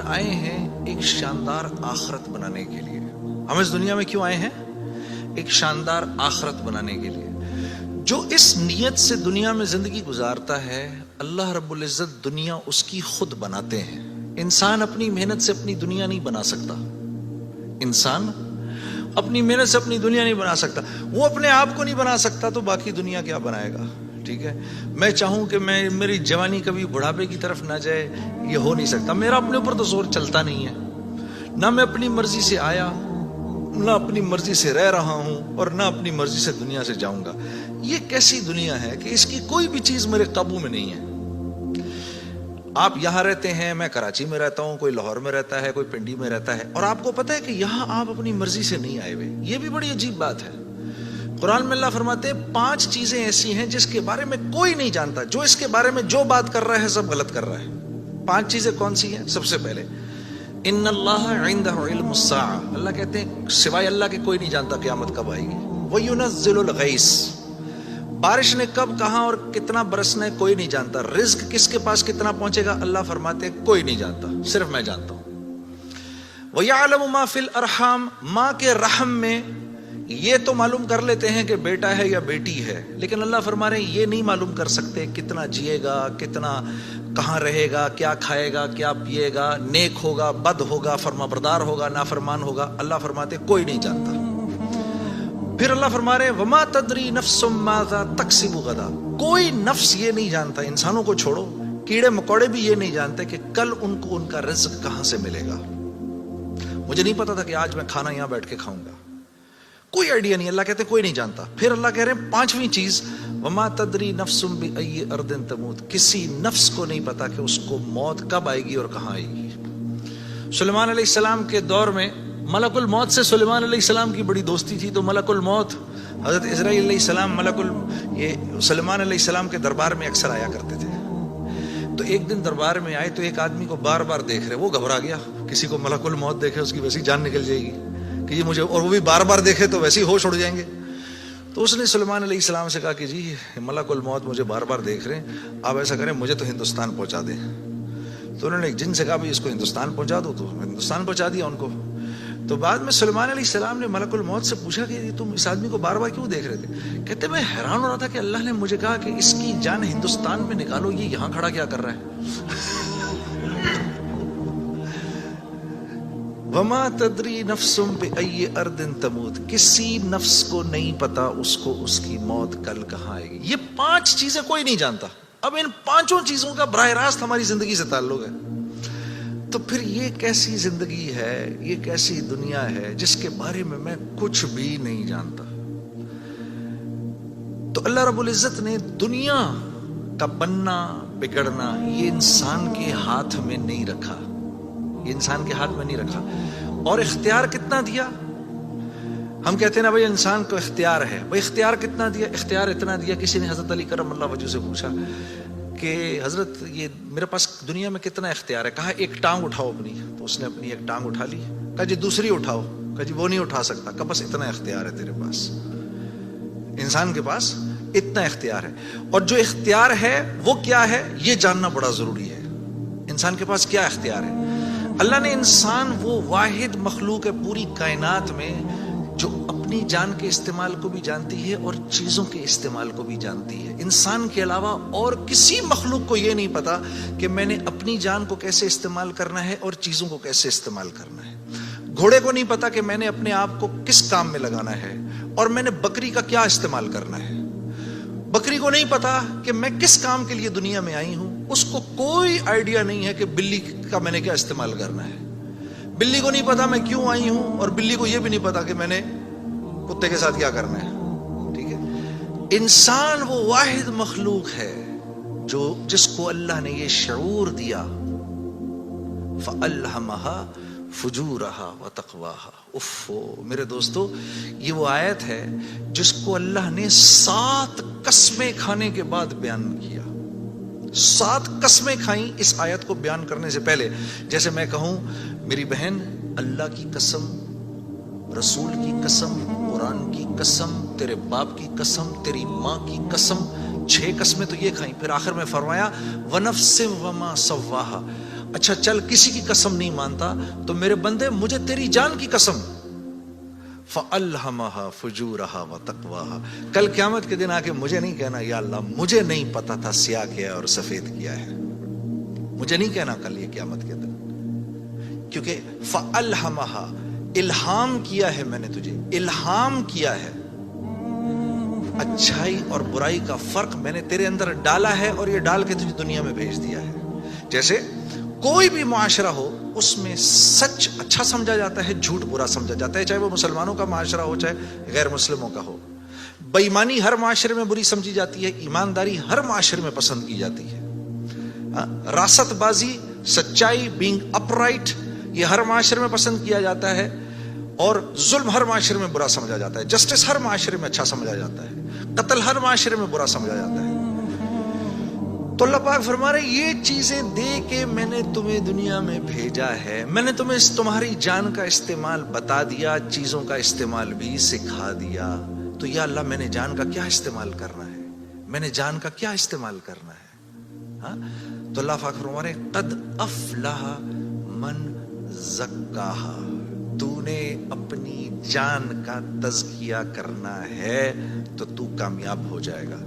آئے ہیں ایک شاندار آخرت بنانے کے لیے. ہم اس دنیا میں کیوں آئے ہیں؟ ایک شاندار آخرت بنانے کے لیے. جو اس نیت سے دنیا میں زندگی گزارتا ہے اللہ رب العزت دنیا اس کی خود بناتے ہیں. انسان اپنی محنت سے اپنی دنیا نہیں بنا سکتا. انسان اپنی محنت سے اپنی دنیا نہیں بنا سکتا. وہ اپنے آپ کو نہیں بنا سکتا تو باقی دنیا کیا بنائے گا؟ ٹھیک ہے، میں چاہوں کہ میری جوانی کبھی بڑھاپے کی طرف نہ جائے، یہ ہو نہیں سکتا. میرا اپنے اوپر تو زور چلتا نہیں ہے. نہ میں اپنی مرضی سے آیا، نہ اپنی مرضی سے رہ رہا ہوں، اور نہ اپنی مرضی سے دنیا سے جاؤں گا. یہ کیسی دنیا ہے کہ اس کی کوئی بھی چیز میرے قابو میں نہیں ہے. آپ یہاں رہتے ہیں، میں کراچی میں رہتا ہوں، کوئی لاہور میں رہتا ہے، کوئی پنڈی میں رہتا ہے، اور آپ کو پتہ ہے کہ یہاں آپ اپنی مرضی سے نہیں آئے ہوئے. یہ بھی بڑی عجیب بات ہے. قرآن میں اللہ فرماتے ہیں 5 چیزیں ایسی ہیں جس کے بارے میں کوئی نہیں جانتا. جو اس کے بارے میں جو بات کر رہا ہے سب غلط کر رہا ہے. 5 چیزیں کون سی ہیں؟ سب سے پہلے ان اللہ عندہ علم الساعہ، اللہ کہتے ہیں سوائے اللہ کے کوئی نہیں جانتا قیامت کب آئے گی. وَيُنَزِّلُ الْغَيْثَ، بارش نے کب کہاں اور کتنا برسنا ہے کوئی نہیں جانتا. رزق کس کے پاس کتنا پہنچے گا اللہ فرماتے ہیں کوئی نہیں جانتا، صرف میں جانتا ہوں. وَيَعْلَمُ مَا فِي الْأَرْحَامِ، ماں کے رحم میں یہ تو معلوم کر لیتے ہیں کہ بیٹا ہے یا بیٹی ہے، لیکن اللہ فرما رہے ہیں یہ نہیں معلوم کر سکتے کتنا جیے گا، کتنا کہاں رہے گا، کیا کھائے گا، کیا پیے گا، نیک ہوگا، بد ہوگا، فرما بردار ہوگا، نافرمان ہوگا. اللہ فرماتے کوئی نہیں جانتا. پھر اللہ فرما رہے ہیں وما تدری نفس ماذا تکسب غدا، کوئی نفس یہ نہیں جانتا، انسانوں کو چھوڑو، کیڑے مکوڑے بھی یہ نہیں جانتے کہ کل ان کو ان کا رزق کہاں سے ملے گا. مجھے نہیں پتا تھا کہ آج میں کھانا یہاں بیٹھ کے کھاؤں گا، کوئی آئیڈیا نہیں. اللہ کہتے کوئی نہیں جانتا. پھر اللہ کہہ رہے ہیں 5ویں چیز وما تدری نفس بأی ارض تموت، کسی نفس کو نہیں پتا کہ اس کو موت کب آئے گی اور کہاں آئے گی. سلیمان علیہ السلام کے دور میں ملک الموت سے سلیمان علیہ السلام کی بڑی دوستی تھی، تو ملک الموت حضرت اسرائیل علیہ السلام یہ سلیمان علیہ السلام کے دربار میں اکثر آیا کرتے تھے. تو ایک دن دربار میں آئے تو ایک آدمی کو بار بار دیکھ رہے، وہ گھبرا گیا. کسی کو ملک الموت دیکھے اس کی ویسی جان نکل جائے گی کہ یہ مجھے، اور وہ بھی بار بار دیکھے تو ویسے ہی ہوش اڑ جائیں گے. تو اس نے سلیمان علیہ السلام سے کہا کہ جی ملک الموت مجھے بار بار دیکھ رہے ہیں، آپ ایسا کریں مجھے تو ہندوستان پہنچا دیں. تو انہوں نے ایک جن سے کہا اس کو ہندوستان پہنچا دو، تو ہندوستان پہنچا دیا ان کو. تو بعد میں سلیمان علیہ السلام نے ملک الموت سے پوچھا کہ تم اس آدمی کو بار بار کیوں دیکھ رہے تھے؟ کہتے میں حیران ہو رہا تھا کہ اللہ نے مجھے کہا کہ اس کی جان ہندوستان میں نکالو، یہ یہاں کھڑا کیا کر رہا ہے. وما تدری نفس بأی ارض تموت، کسی نفس کو نہیں پتا اس کو اس کی موت کل کہاں آئے گی. یہ 5 چیزیں کوئی نہیں جانتا. اب ان 5 چیزوں کا براہ راست ہماری زندگی سے تعلق ہے. تو پھر یہ کیسی زندگی ہے، یہ کیسی دنیا ہے جس کے بارے میں میں کچھ بھی نہیں جانتا. تو اللہ رب العزت نے دنیا کا بننا بگڑنا یہ انسان کے ہاتھ میں نہیں رکھا، یہ انسان کے ہاتھ میں نہیں رکھا. اور اختیار کتنا دیا؟ ہم کہتے ہیں نا بھائی انسان کو اختیار ہے. بھائی اختیار کتنا دیا؟ اختیار اتنا دیا، کسی نے حضرت علی کرم اللہ وجہ سے پوچھا کہ حضرت یہ میرے پاس دنیا میں کتنا اختیار ہے؟ کہا ایک ٹانگ اٹھاؤ اپنی. تو اس نے اپنی ایک ٹانگ اٹھا لی. کہا جی دوسری اٹھاؤ. کہا جی وہ نہیں اٹھا سکتا. کہا بس اتنا اختیار ہے تیرے پاس، انسان کے پاس اتنا اختیار ہے. اور جو اختیار ہے وہ کیا ہے یہ جاننا بڑا ضروری ہے. انسان کے پاس کیا اختیار ہے؟ اللہ نے انسان وہ واحد مخلوق ہے پوری کائنات میں جو اپنی جان کے استعمال کو بھی جانتی ہے اور چیزوں کے استعمال کو بھی جانتی ہے. انسان کے علاوہ اور کسی مخلوق کو یہ نہیں پتا کہ میں نے اپنی جان کو کیسے استعمال کرنا ہے اور چیزوں کو کیسے استعمال کرنا ہے. گھوڑے کو نہیں پتا کہ میں نے اپنے آپ کو کس کام میں لگانا ہے اور میں نے بکری کا کیا استعمال کرنا ہے. بکری کو نہیں پتا کہ میں کس کام کے لیے دنیا میں آئی ہوں. اس کو کوئی آئیڈیا نہیں ہے کہ بلی کا میں نے کیا استعمال کرنا ہے. بلی کو نہیں پتا میں کیوں آئی ہوں، اور بلی کو یہ بھی نہیں پتا کہ میں نے کتے کے ساتھ کیا کرنا ہے. ٹھیک ہے، انسان وہ واحد مخلوق ہے جس کو اللہ نے یہ شعور دیا فَأَلْهَمَهَا فُجُورَهَا وَتَقْوَاهَا. میرے دوستو یہ وہ آیت ہے جس کو اللہ نے 7 قسمیں کھانے کے بعد بیان کیا. 7 قسمیں کھائیں اس آیت کو بیان کرنے سے پہلے. جیسے میں کہوں میری بہن اللہ کی قسم، رسول کی قسم، قرآن کی قسم، تیرے باپ کی قسم، تیری ماں کی قسم، 6 قسمیں تو یہ کھائیں. پھر آخر میں فرمایا وَنَفْسٍ وَمَا سَوَّاهَا، اچھا چل کسی کی قسم نہیں مانتا تو میرے بندے مجھے تیری جان کی قسم، فَأَلْهَمَهَا فُجُورَهَا وَتَقْوَاهَا، کل قیامت کے دن آ کے مجھے نہیں کہنا یا اللہ مجھے نہیں پتا تھا سیاہ کیا ہے اور سفید کیا ہے، مجھے نہیں کہنا کل یہ قیامت کے دن، کیونکہ فَأَلْهَمَهَا، الہام کیا ہے میں نے تجھے، الہام کیا ہے، اچھائی اور برائی کا فرق میں نے تیرے اندر ڈالا ہے اور یہ ڈال کے تجھے دنیا میں بھیج دیا ہے۔ جیسے کوئی بھی معاشرہ ہو اس میں سچ اچھا سمجھا جاتا ہے، جھوٹ برا سمجھا جاتا ہے، چاہے وہ مسلمانوں کا معاشرہ ہو چاہے غیر مسلموں کا ہو۔ بے ایمانی ہر معاشرے میں بری سمجھی جاتی ہے، ایمانداری ہر معاشرے میں پسند کی جاتی ہے، راست بازی، سچائی، بینگ اپ رائٹ، یہ ہر معاشرے میں پسند کیا جاتا ہے، اور ظلم ہر معاشرے میں برا سمجھا جاتا ہے، جسٹس ہر معاشرے میں اچھا سمجھا جاتا ہے، قتل ہر معاشرے میں برا سمجھا جاتا ہے۔ تو اللہ پاک فرما رہے یہ چیزیں دے کے میں نے تمہیں دنیا میں بھیجا ہے، میں نے تمہیں تمہاری جان کا استعمال بتا دیا، چیزوں کا استعمال بھی سکھا دیا، تو یا اللہ میں نے جان کا کیا استعمال کرنا ہے، میں نے جان کا کیا استعمال کرنا ہے؟ ہاں تو اللہ پاک فرما رہے قد افلح من زکاہا، تو نے اپنی جان کا تزکیہ کرنا ہے تو تو کامیاب ہو جائے گا،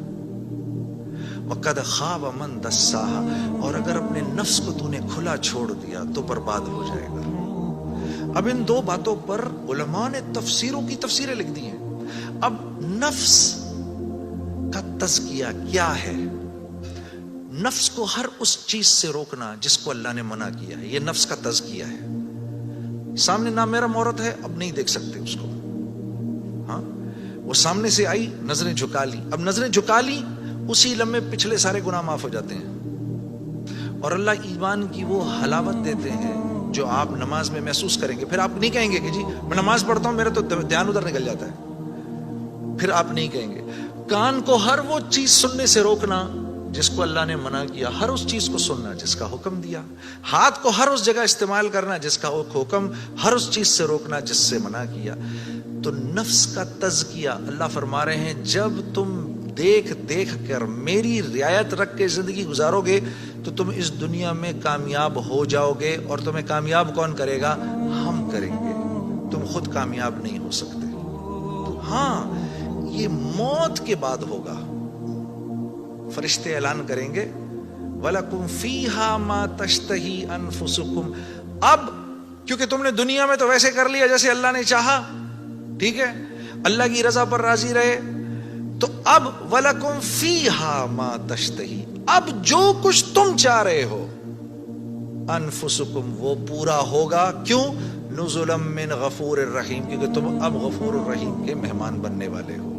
وَقَدْ خَابَ مَنْ دَسَّاهَا، اور اگر اپنے نفس کو تو نے کھلا چھوڑ دیا تو برباد ہو جائے گا۔ اب ان دو باتوں پر علماء نے تفسیروں کی تفسیریں لکھ دی ہیں۔ اب نفس کا تزکیہ کیا ہے؟ نفس کو ہر اس چیز سے روکنا جس کو اللہ نے منع کیا ہے، یہ نفس کا تزکیہ ہے۔ سامنے نامحرم عورت ہے، اب نہیں دیکھ سکتے اس کو، ہاں وہ سامنے سے آئی، نظریں جھکا لی، اب نظریں جھکا لی اسی لمحے پچھلے سارے گناہ معاف ہو جاتے ہیں، اور اللہ ایمان کی وہ حلاوت دیتے ہیں جو آپ نماز میں محسوس کریں گے۔ پھر آپ نہیں کہیں گے کہ جی میں نماز پڑھتا ہوں میرا تو دھیان ادھر نکل جاتا ہے، پھر آپ نہیں کہیں گے۔ کان کو ہر وہ چیز سننے سے روکنا جس کو اللہ نے منع کیا، ہر اس چیز کو سننا جس کا حکم دیا۔ ہاتھ کو ہر اس جگہ استعمال کرنا جس کا حکم، ہر اس چیز سے روکنا جس سے منع کیا۔ تو نفس کا تزکیہ اللہ فرما رہے ہیں جب تم دیکھ دیکھ کر میری رعایت رکھ کے زندگی گزارو گے تو تم اس دنیا میں کامیاب ہو جاؤ گے، اور تمہیں کامیاب کون کرے گا؟ ہم کریں گے، تم خود کامیاب نہیں ہو سکتے۔ ہاں یہ موت کے بعد ہوگا، فرشتے اعلان کریں گے وَلَكُمْ فِيهَا مَا تَشْتَهِي أَنفُسُكُمْ، اب کیونکہ تم نے دنیا میں تو ویسے کر لیا جیسے اللہ نے چاہا، ٹھیک ہے، اللہ کی رضا پر راضی رہے، تو اب وَلَكُمْ فِيهَا مَا تَشْتَهِي، اب جو کچھ تم چاہ رہے ہو انفسکم وہ پورا ہوگا۔ کیوں؟ نزلا من غفور الرحیم، کیونکہ تم اب غفور الرحیم کے مہمان بننے والے ہو،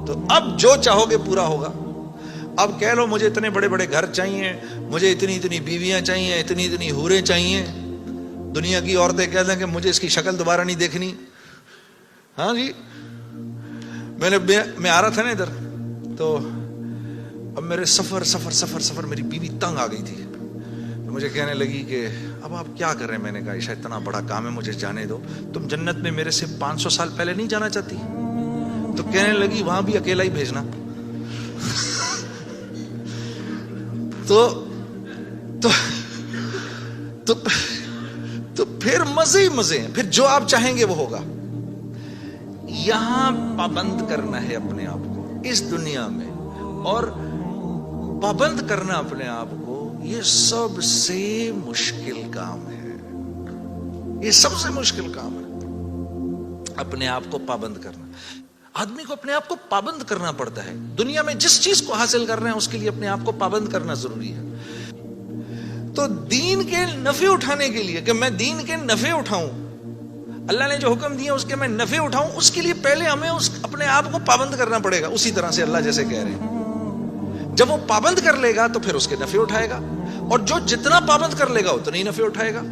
تو اب جو چاہو گے پورا ہوگا۔ اب کہہ لو مجھے اتنے بڑے بڑے گھر چاہیے، مجھے اتنی اتنی بیویاں چاہیے، اتنی اتنی حوریں چاہیے، دنیا کی عورتیں کہہ دیں کہ مجھے اس کی شکل دوبارہ نہیں دیکھنی۔ ہاں جی میں آ رہا تھا نا ادھر، تو اب میرے سفر میری بیوی تنگ آ گئی تھی، تو مجھے کہنے لگی کہ اب آپ کیا کر رہے ہیں؟ میں نے کہا عائشہ اتنا بڑا کام ہے مجھے جانے دو، تم جنت میں میرے سے 500 سال پہلے نہیں جانا چاہتی؟ تو کہنے لگی وہاں بھی اکیلا ہی بھیجنا۔ تو پھر مزے ہی مزے ہیں، پھر جو آپ چاہیں گے وہ ہوگا۔ یہاں پابند کرنا ہے اپنے آپ کو اس دنیا میں، اور پابند کرنا اپنے آپ کو یہ سب سے مشکل کام ہے، یہ سب سے مشکل کام ہے، اپنے آپ کو پابند کرنا۔ آدمی کو اپنے آپ کو پابند کرنا پڑتا ہے، دنیا میں جس چیز کو حاصل کر رہے ہیں اس کے لیے اپنے آپ کو پابند کرنا ضروری ہے۔ تو دین کے نفع اٹھانے کے لیے کہ میں دین کے نفع اٹھاؤں، اللہ نے جو حکم دیا اس کے میں نفع اٹھاؤں، اس کے لیے پہلے ہمیں اپنے آپ کو پابند کرنا پڑے گا، اسی طرح سے اللہ جیسے کہہ رہے ہیں جب وہ پابند کر لے گا تو پھر اس کے نفع اٹھائے گا، اور جو جتنا پابند کر لے گا اتنا ہی نفع اٹھائے گا۔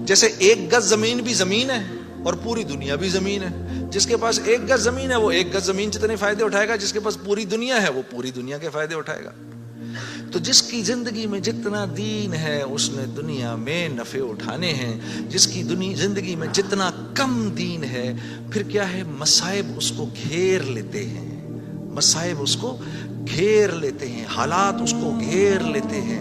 جیسے 1 گز زمین بھی زمین ہے اور پوری دنیا بھی زمین ہے، جس کے پاس 1 گز زمین ہے وہ 1 گز زمین جتنے فائدے اٹھائے گا، جس کے پاس پوری دنیا ہے وہ پوری دنیا کے فائدے اٹھائے گا۔ تو جس کی زندگی میں جتنا دین ہے اس نے دنیا میں نفع اٹھانے ہیں، جس کی زندگی میں جتنا کم دین ہے پھر کیا ہے، مصائب اس کو گھیر لیتے ہیں، مصائب اس کو گھیر لیتے ہیں، حالات اس کو گھیر لیتے ہیں۔